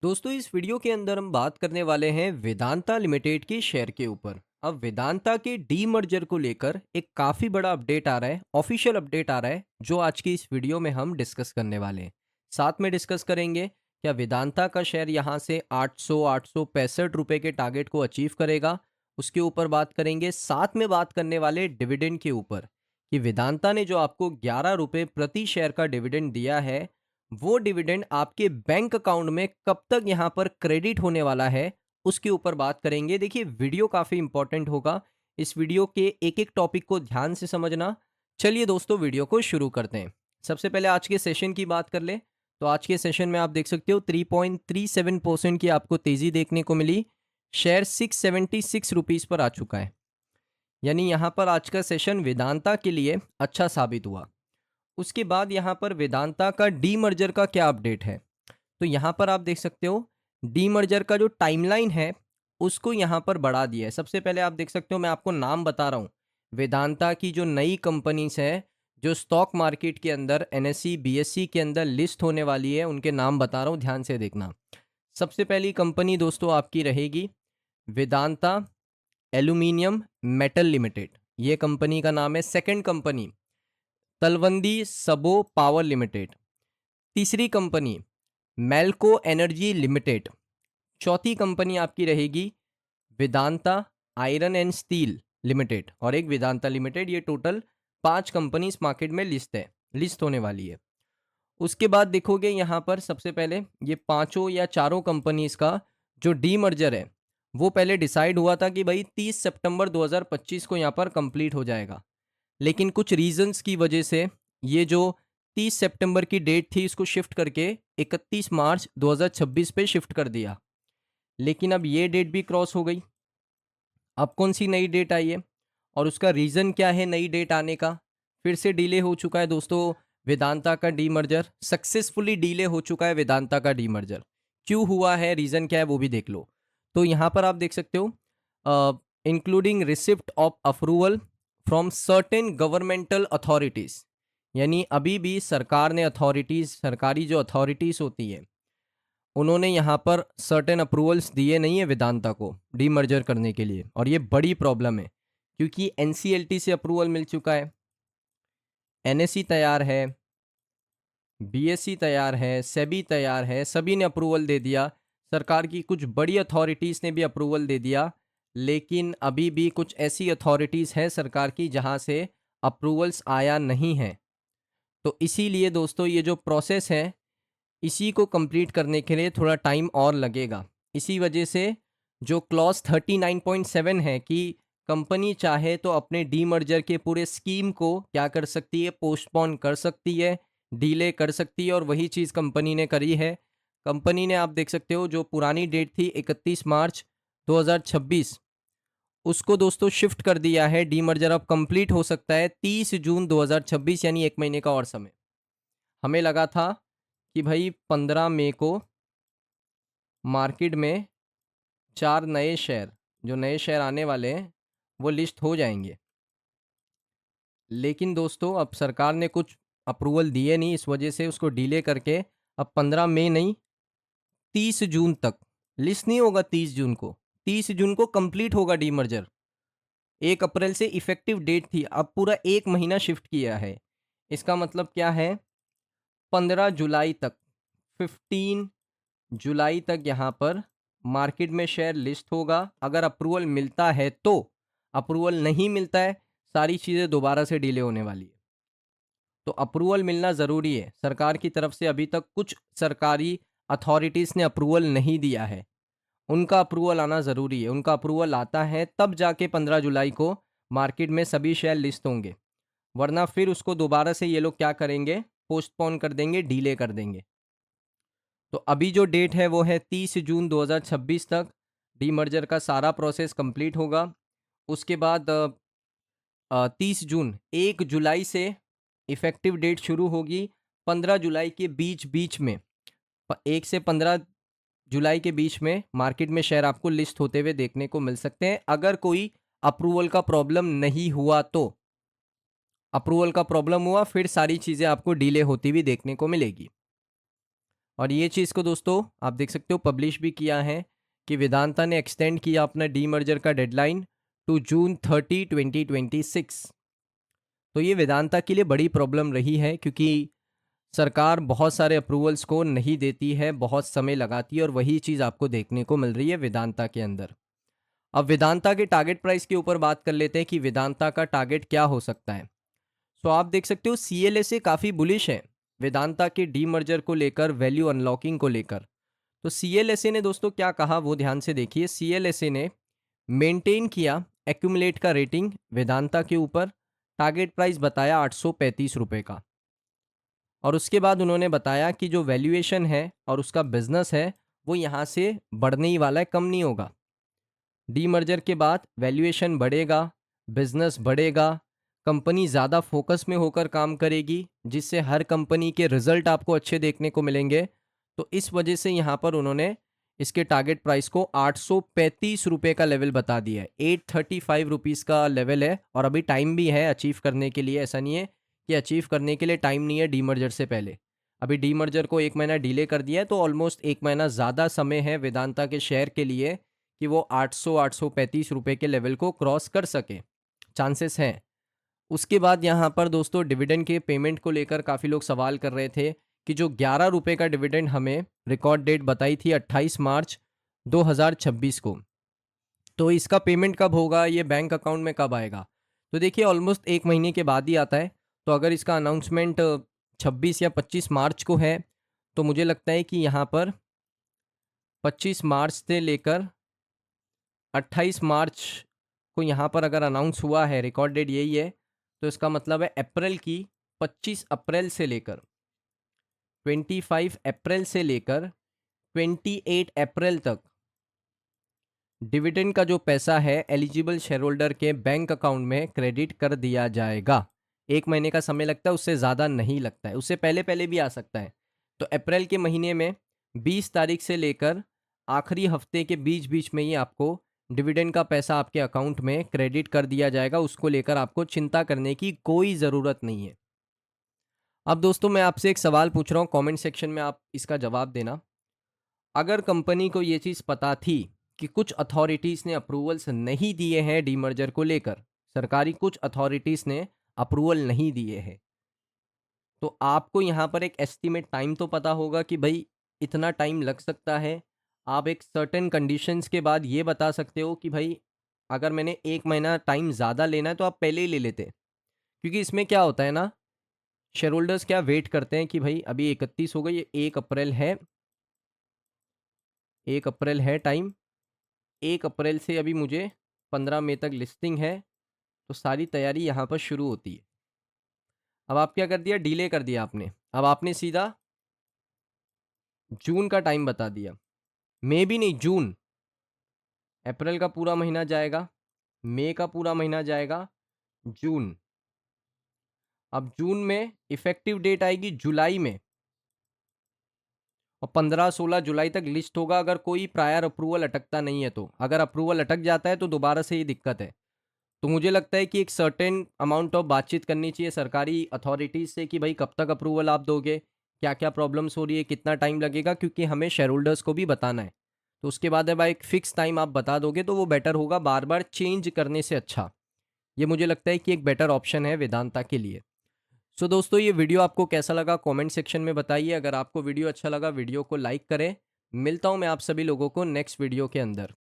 दोस्तों इस वीडियो के अंदर हम बात करने वाले हैं वेदांता लिमिटेड के शेयर के ऊपर। अब वेदांता के डीमर्जर को लेकर एक काफ़ी बड़ा अपडेट आ रहा है, ऑफिशियल अपडेट आ रहा है, जो आज की इस वीडियो में हम डिस्कस करने वाले हैं। साथ में डिस्कस करेंगे क्या वेदांता का शेयर यहाँ से 865 रुपये के टारगेट को अचीव करेगा। उसके ऊपर बात करेंगे, साथ में बात करने वाले डिविडेंड के ऊपर कि वेदांता ने जो आपको 11 रुपये प्रति शेयर का डिविडेंड दिया है, वो डिविडेंड आपके बैंक अकाउंट में कब तक यहाँ पर क्रेडिट होने वाला है, उसके ऊपर बात करेंगे। देखिए वीडियो काफ़ी इंपॉर्टेंट होगा, इस वीडियो के एक एक टॉपिक को ध्यान से समझना। चलिए दोस्तों वीडियो को शुरू करते हैं। सबसे पहले आज के सेशन की बात कर ले, तो आज के सेशन में आप देख सकते हो 3.37% की आपको तेज़ी देखने को मिली। शेयर 676 रुपीज़ पर आ चुका है, यानी यहाँ पर आज का सेशन वेदांता के लिए अच्छा साबित हुआ। उसके बाद यहाँ पर वेदांता का डीमर्जर का क्या अपडेट है, तो यहाँ पर आप देख सकते हो डीमर्जर का जो टाइमलाइन है उसको यहाँ पर बढ़ा दिया है। सबसे पहले आप देख सकते हो, मैं आपको नाम बता रहा हूँ वेदांता की जो नई कंपनीज है जो स्टॉक मार्केट के अंदर एनएससी बीएससी के अंदर लिस्ट होने वाली है, उनके नाम बता रहा हूँ, ध्यान से देखना। सबसे पहली कंपनी दोस्तों आपकी रहेगी वेदांता एल्यूमिनियम मेटल लिमिटेड, ये कंपनी का नाम है। सेकंड कंपनी तलवंदी सबो पावर लिमिटेड। तीसरी कंपनी मेल्को एनर्जी लिमिटेड। चौथी कंपनी आपकी रहेगी Vedanta iron and steel limited और एक वेदांता लिमिटेड। ये टोटल 5 कंपनी इस मार्केट में लिस्ट होने वाली है। उसके बाद देखोगे यहाँ पर सबसे पहले ये पांचों या चारों कंपनीज का जो डीमर्जर है वो पहले डिसाइड हुआ था कि भाई 30 सितंबर 2025 को यहाँ पर कंप्लीट हो जाएगा, लेकिन कुछ रीजंस की वजह से ये जो 30 सितंबर की डेट थी इसको शिफ्ट करके 31 मार्च 2026 पे शिफ्ट कर दिया। लेकिन अब ये डेट भी क्रॉस हो गई। अब कौन सी नई डेट आई है और उसका रीज़न क्या है नई डेट आने का? फिर से डिले हो चुका है दोस्तों वेदांता का डीमर्जर, सक्सेसफुली डिले हो चुका है वेदांता का डीमर्जर। क्यों हुआ है, रीज़न क्या है, वो भी देख लो। तो यहाँ पर आप देख सकते हो including receipt of approval from certain governmental authorities, यानी अभी भी सरकार ने अथॉरिटीज़, सरकारी जो अथॉरिटीज़ होती है उन्होंने यहाँ पर सर्टेन अप्रूवल्स दिए नहीं है वेदांता को डीमर्जर करने के लिए, और ये बड़ी प्रॉब्लम है क्योंकि एनसीएलटी से अप्रूवल मिल चुका है, एनएससी तैयार है, बीएससी तैयार है, सेबी तैयार है, सभी ने अप्रूवल दे दिया। सरकार की कुछ बड़ी अथॉरिटीज़ ने भी अप्रूवल दे दिया, लेकिन अभी भी कुछ ऐसी अथॉरिटीज़ हैं सरकार की जहाँ से अप्रूवल्स आया नहीं है। तो इसीलिए दोस्तों ये जो प्रोसेस है इसी को कंप्लीट करने के लिए थोड़ा टाइम और लगेगा। इसी वजह से जो क्लॉज 39.7 है कि कंपनी चाहे तो अपने डीमर्जर के पूरे स्कीम को क्या कर सकती है, पोस्टपोन कर सकती है, डिले कर सकती है, और वही चीज़ कंपनी ने करी है। कंपनी ने आप देख सकते हो जो पुरानी डेट थी 31 मार्च 2026 उसको दोस्तों शिफ्ट कर दिया है। डीमर्जर अब कंप्लीट हो सकता है 30 जून 2026, यानी 1 महीने का और समय। हमें लगा था कि भाई 15 मई को मार्केट में 4 नए शेयर, जो नए शेयर आने वाले हैं वो लिस्ट हो जाएंगे, लेकिन दोस्तों अब सरकार ने कुछ अप्रूवल दिए नहीं, इस वजह से उसको डिले करके अब 15 मई नहीं 30 जून तक लिस्ट नहीं होगा। 30 जून को कंप्लीट होगा डीमर्जर। 1 अप्रैल से इफेक्टिव डेट थी, अब पूरा 1 महीना शिफ्ट किया है। इसका मतलब क्या है, 15 जुलाई तक, 15 जुलाई तक यहाँ पर मार्केट में शेयर लिस्ट होगा। अगर अप्रूवल मिलता है तो, अप्रूवल नहीं मिलता है सारी चीज़ें दोबारा से डिले होने वाली है। तो अप्रूवल मिलना ज़रूरी है सरकार की तरफ से। अभी तक कुछ सरकारी अथॉरिटीज़ ने अप्रूवल नहीं दिया है, उनका अप्रूवल आना ज़रूरी है। उनका अप्रूवल आता है तब जाके 15 जुलाई को मार्केट में सभी शेयर लिस्ट होंगे, वरना फिर उसको दोबारा से ये लोग क्या करेंगे, पोस्टपोन कर देंगे, डिले कर देंगे। तो अभी जो डेट है वो है 30 जून 2026 तक डीमर्जर का सारा प्रोसेस कंप्लीट होगा। उसके बाद 30 जून, 1 जुलाई से इफ़ेक्टिव डेट शुरू होगी। 15 जुलाई के बीच बीच में, 1 से 15 जुलाई के बीच में मार्केट में शेयर आपको लिस्ट होते हुए देखने को मिल सकते हैं, अगर कोई अप्रूवल का प्रॉब्लम नहीं हुआ तो। अप्रूवल का प्रॉब्लम हुआ फिर सारी चीज़ें आपको डिले होती हुई देखने को मिलेगी। और ये चीज़ को दोस्तों आप देख सकते हो पब्लिश भी किया है कि वेदांता ने एक्सटेंड किया अपना डीमर्जर का डेडलाइन टू जून 30, 2026। तो ये वेदांता के लिए बड़ी प्रॉब्लम रही है क्योंकि सरकार बहुत सारे अप्रूवल्स को नहीं देती है, बहुत समय लगाती है और वही चीज़ आपको देखने को मिल रही है वेदांता के अंदर। अब वेदांता के टारगेट प्राइस के ऊपर बात कर लेते हैं कि वेदांता का टारगेट क्या हो सकता है। तो आप देख सकते हो सीएलएसए काफ़ी बुलिश है वेदांता के डीमर्जर को लेकर, वैल्यू अनलॉकिंग को लेकर। तो सीएलएसए ने दोस्तों क्या कहा वो ध्यान से देखिए। सीएलएसए ने मेंटेन किया एक्यूमुलेट का रेटिंग वेदांता के ऊपर, टारगेट प्राइस बताया 835 रुपये का। और उसके बाद उन्होंने बताया कि जो वैल्यूएशन है और उसका बिजनेस है वो यहाँ से बढ़ने ही वाला है, कम नहीं होगा। डीमर्जर के बाद वैल्यूएशन बढ़ेगा, बिजनेस बढ़ेगा, कंपनी ज़्यादा फोकस में होकर काम करेगी जिससे हर कंपनी के रिजल्ट आपको अच्छे देखने को मिलेंगे। तो इस वजह से यहाँ पर उन्होंने इसके टारगेट प्राइस को 835 रुपये का लेवल बता दिया है। 835 रुपीज़ का लेवल है और अभी टाइम भी है अचीव करने के लिए। ऐसा नहीं है कि अचीव करने के लिए टाइम नहीं है डीमर्जर से पहले। अभी डीमर्जर को 1 महीना डिले कर दिया है तो ऑलमोस्ट 1 महीना ज़्यादा समय है वेदांता के शेयर के लिए कि वो 835 रुपये के लेवल को क्रॉस कर सके, चांसेस हैं। उसके बाद यहाँ पर दोस्तों डिविडेंड के पेमेंट को लेकर काफ़ी लोग सवाल कर रहे थे कि जो 11 रुपये का डिविडेंड हमें रिकॉर्ड डेट बताई थी 28 मार्च 2026 को, तो इसका पेमेंट कब होगा, ये बैंक अकाउंट में कब आएगा। तो देखिए ऑलमोस्ट 1 महीने के बाद ही आता है। तो अगर इसका अनाउंसमेंट 26 या 25 मार्च को है तो मुझे लगता है कि यहाँ पर 25 मार्च से लेकर 28 मार्च को यहाँ पर अगर अनाउंस हुआ है, रिकॉर्ड डेट यही है, तो इसका मतलब है अप्रैल की 25 अप्रैल से लेकर 25 अप्रैल से लेकर 28 अप्रैल तक डिविडेंड का जो पैसा है एलिजिबल शेयर होल्डर के बैंक अकाउंट में क्रेडिट कर दिया जाएगा। 1 महीने का समय लगता है, उससे ज़्यादा नहीं लगता है, उससे पहले पहले भी आ सकता है। तो अप्रैल के महीने में 20 तारीख से लेकर आखिरी हफ्ते के बीच बीच में ही आपको डिविडेंड का पैसा आपके अकाउंट में क्रेडिट कर दिया जाएगा। उसको लेकर आपको चिंता करने की कोई ज़रूरत नहीं है। अब दोस्तों मैं आपसे एक सवाल पूछ रहा हूँ, कमेंट सेक्शन में आप इसका जवाब देना। अगर कंपनी को ये चीज़ पता थी कि कुछ अथॉरिटीज़ ने अप्रूवल्स नहीं दिए हैं डीमर्जर को लेकर, सरकारी कुछ अथॉरिटीज़ ने अप्रूवल नहीं दिए हैं, तो आपको यहाँ पर एक एस्टिमेट टाइम तो पता होगा कि भाई इतना टाइम लग सकता है। आप एक सर्टेन कंडीशंस के बाद ये बता सकते हो कि भाई अगर मैंने 1 महीना टाइम ज़्यादा लेना है तो आप पहले ही ले लेते। क्योंकि इसमें क्या होता है ना, शेयर होल्डर्स क्या वेट करते हैं कि भाई अभी 31 हो गई, ये 1 अप्रैल है, 1 अप्रैल है टाइम, 1 अप्रैल से अभी मुझे 15 मई तक लिस्टिंग है, तो सारी तैयारी यहाँ पर शुरू होती है। अब आप क्या कर दिया, डिले कर दिया आपने। अब आपने सीधा जून का टाइम बता दिया, मई भी नहीं जून। अप्रैल का पूरा महीना जाएगा, मई का पूरा महीना जाएगा, जून। अब जून में इफेक्टिव डेट आएगी जुलाई में और 15-16 जुलाई तक लिस्ट होगा अगर कोई प्रायर अप्रूवल अटकता नहीं है तो। अगर अप्रूवल अटक जाता है तो दोबारा से ये दिक्कत है। तो मुझे लगता है कि एक सर्टेन अमाउंट ऑफ बातचीत करनी चाहिए सरकारी अथॉरिटीज़ से कि भाई कब तक अप्रूवल आप दोगे, क्या क्या प्रॉब्लम्स हो रही है, कितना टाइम लगेगा, क्योंकि हमें शेयर होल्डर्स को भी बताना है। तो उसके बाद अब एक फ़िक्स टाइम आप बता दोगे तो वो बेटर होगा, बार बार चेंज करने से अच्छा। ये मुझे लगता है कि एक बेटर ऑप्शन है वेदांता के लिए। सो दोस्तों ये वीडियो आपको कैसा लगा कमेंट सेक्शन में बताइए। अगर आपको वीडियो अच्छा लगा वीडियो को लाइक करें। मिलता हूँ मैं आप सभी लोगों को नेक्स्ट वीडियो के अंदर।